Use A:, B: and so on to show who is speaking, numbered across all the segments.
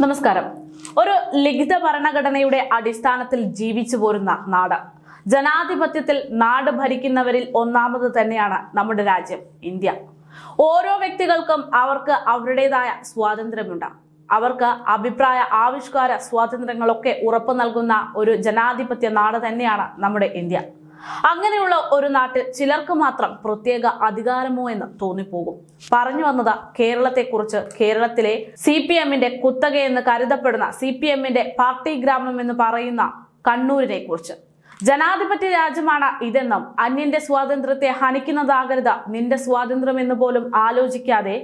A: നമസ്കാരം. ഒരു ലിഖിത ഭരണഘടനയുടെ അടിസ്ഥാനത്തിൽ ജീവിച്ചു പോരുന്ന നാട്, ജനാധിപത്യത്തിൽ നാട് ഭരിക്കുന്നവരിൽ ഒന്നാമത് തന്നെയാണ് നമ്മുടെ രാജ്യം ഇന്ത്യ. ഓരോ വ്യക്തികൾക്കും അവർക്ക് അവരുടേതായ സ്വാതന്ത്ര്യമുണ്ട്. അവർക്ക് അഭിപ്രായ ആവിഷ്കാര സ്വാതന്ത്ര്യങ്ങളൊക്കെ ഉറപ്പു നൽകുന്ന ഒരു ജനാധിപത്യ നാട് തന്നെയാണ് നമ്മുടെ ഇന്ത്യ. അങ്ങനെയുള്ള ഒരു നാട്ടിൽ ചിലർക്ക് മാത്രം പ്രത്യേക അധികാരമോ എന്ന് തോന്നിപ്പോകും. പറഞ്ഞു വന്നത് കേരളത്തെക്കുറിച്ച്, കേരളത്തിലെ CPM-ന്റെ കുത്തകയെന്ന് കരുതപ്പെടുന്ന CPM-ന്റെ പാർട്ടി ഗ്രാമം എന്ന് പറയുന്ന കണ്ണൂരിനെ കുറിച്ച്. ജനാധിപത്യ രാജ്യമാണ് ഇതെന്നും അന്യന്റെ സ്വാതന്ത്ര്യത്തെ ഹനിക്കുന്നതാകരുത് നിന്റെ സ്വാതന്ത്ര്യം എന്ന് പോലും ആലോചിക്കാതെ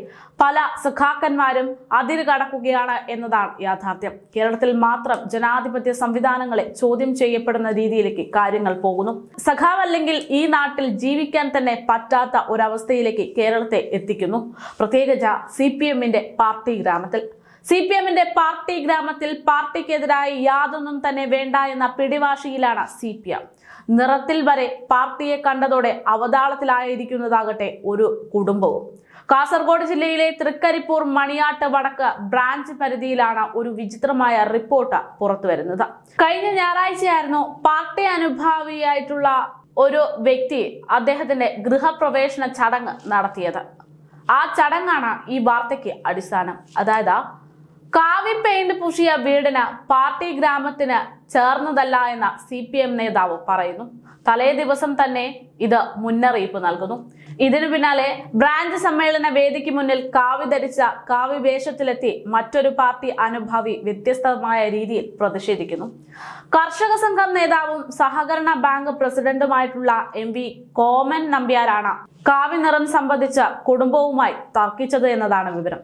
A: പല സഖാക്കന്മാരും അതിര് കടക്കുകയാണ് എന്നതാണ് യാഥാർത്ഥ്യം. കേരളത്തിൽ മാത്രം ജനാധിപത്യ സംവിധാനങ്ങളെ ചോദ്യം ചെയ്യപ്പെടുന്ന രീതിയിലേക്ക് കാര്യങ്ങൾ പോകുന്നു. സഖാവല്ലെങ്കിൽ ഈ നാട്ടിൽ ജീവിക്കാൻ തന്നെ പറ്റാത്ത ഒരവസ്ഥയിലേക്ക് കേരളത്തെ എത്തിക്കുന്നു. പ്രത്യേകിച്ച് CPM-ന്റെ പാർട്ടി ഗ്രാമത്തിൽ. CPM-ന്റെ പാർട്ടി ഗ്രാമത്തിൽ പാർട്ടിക്കെതിരായി യാതൊന്നും തന്നെ വേണ്ട എന്ന പിടിവാശിയിലാണ് CPM. നിറത്തിൽ വരെ പാർട്ടിയെ കണ്ടതോടെ അവതാളത്തിലായിരിക്കുന്നതാകട്ടെ ഒരു കുടുംബവും. കാസർഗോഡ് ജില്ലയിലെ തൃക്കരിപ്പൂർ മണിയാട്ട് വടക്ക് ബ്രാഞ്ച് പരിധിയിലാണ് ഒരു വിചിത്രമായ റിപ്പോർട്ട് പുറത്തുവരുന്നത്. കഴിഞ്ഞ ഞായറാഴ്ചയായിരുന്നു പാർട്ടി അനുഭാവിയായിട്ടുള്ള ഒരു വ്യക്തി അദ്ദേഹത്തിന്റെ ഗൃഹപ്രവേശന ചടങ്ങ് നടത്തിയത്. ആ ചടങ്ങാണ് ഈ വാർത്തയ്ക്ക് അടിസ്ഥാനം. അതായത് കാവി പെയിന്റ് പൂശിയ വീടിന് പാർട്ടി ഗ്രാമത്തിന് ചേർന്നതല്ല എന്ന CPM നേതാവ് പറയുന്നു. തലേ ദിവസം തന്നെ ഇത് മുന്നറിയിപ്പ് നൽകുന്നു. ഇതിനു പിന്നാലെ ബ്രാഞ്ച് സമ്മേളന വേദിക്ക് മുന്നിൽ കാവി ധരിച്ച കാവി വേഷത്തിലെത്തി മറ്റൊരു പാർട്ടി അനുഭാവി വ്യത്യസ്തമായ രീതിയിൽ പ്രതിഷേധിക്കുന്നു. കർഷക സംഘം നേതാവും സഹകരണ ബാങ്ക് പ്രസിഡന്റുമായിട്ടുള്ള MV കോമൻ നമ്പ്യാരാണ് കാവി നിറം സംബന്ധിച്ച കുടുംബവുമായി തർക്കിച്ചത് എന്നതാണ് വിവരം.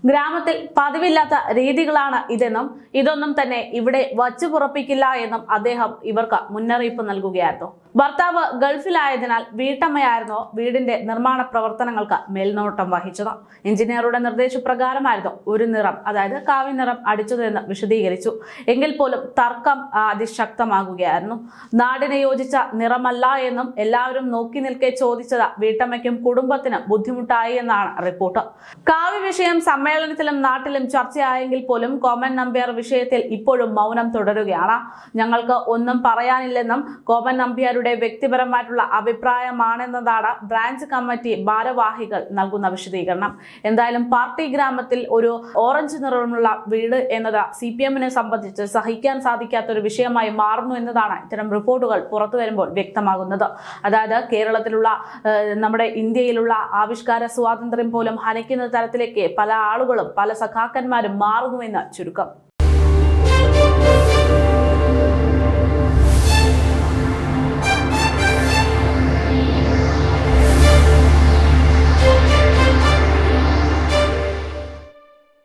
A: ഗ്രാമത്തിൽ പതിവില്ലാത്ത രീതികളാണ് ഇതെന്നും ഇതൊന്നും തന്നെ ഇവിടെ വച്ചുപുറപ്പിക്കില്ല എന്നും അദ്ദേഹം ഇവർക്ക് മുന്നറിയിപ്പ് നൽകുകയായിരുന്നു. ഭർത്താവ് ഗൾഫിലായതിനാൽ വീട്ടമ്മയായിരുന്നു വീടിന്റെ നിർമ്മാണ പ്രവർത്തനങ്ങൾക്ക് മേൽനോട്ടം വഹിച്ചത്. എഞ്ചിനീയറുടെ നിർദ്ദേശപ്രകാരമായിരുന്നു ഒരു നിറം, അതായത് കാവി നിറം അടിച്ചതെന്ന് വിശദീകരിച്ചു. എങ്കിൽ പോലും തർക്കം അതിശക്തമാകുകയായിരുന്നു. നാടിനെ യോജിച്ച നിറമല്ല എന്നും എല്ലാവരും നോക്കി നിൽക്കെ ചോദിച്ചത് വീട്ടമ്മയ്ക്കും കുടുംബത്തിനും ബുദ്ധിമുട്ടായി എന്നാണ് റിപ്പോർട്ട്. കാവി വിഷയം സമ്മേളനത്തിലും നാട്ടിലും ചർച്ചയായെങ്കിൽ പോലും കോമൻ നമ്പ്യാർ വിഷയത്തിൽ ഇപ്പോഴും മൗനം തുടരുകയാണ്. ഞങ്ങൾക്ക് ഒന്നും പറയാനില്ലെന്നും കോമൻ നമ്പ്യാരുടെ വ്യക്തിപരമായിട്ടുള്ള അഭിപ്രായമാണെന്നതാണ് ബ്രാഞ്ച് കമ്മിറ്റി ഭാരവാഹികൾ നൽകുന്ന വിശദീകരണം. എന്തായാലും പാർട്ടി ഗ്രാമത്തിൽ ഒരു ഓറഞ്ച് നിറമുള്ള വീട് എന്നത് CPM-നെ സംബന്ധിച്ച് സഹിക്കാൻ സാധിക്കാത്ത ഒരു വിഷയമായി മാറുന്നു എന്നതാണ് ഇത്തരം റിപ്പോർട്ടുകൾ പുറത്തു വരുമ്പോൾ വ്യക്തമാകുന്നത്. അതായത് കേരളത്തിലുള്ള നമ്മുടെ ഇന്ത്യയിലുള്ള ആവിഷ്കാര സ്വാതന്ത്ര്യം പോലും ഹനിക്കുന്ന തരത്തിലേക്ക് പല ആളുകളും പല സഖാക്കന്മാരും മാറുന്നുവെന്ന് ചുരുക്കം.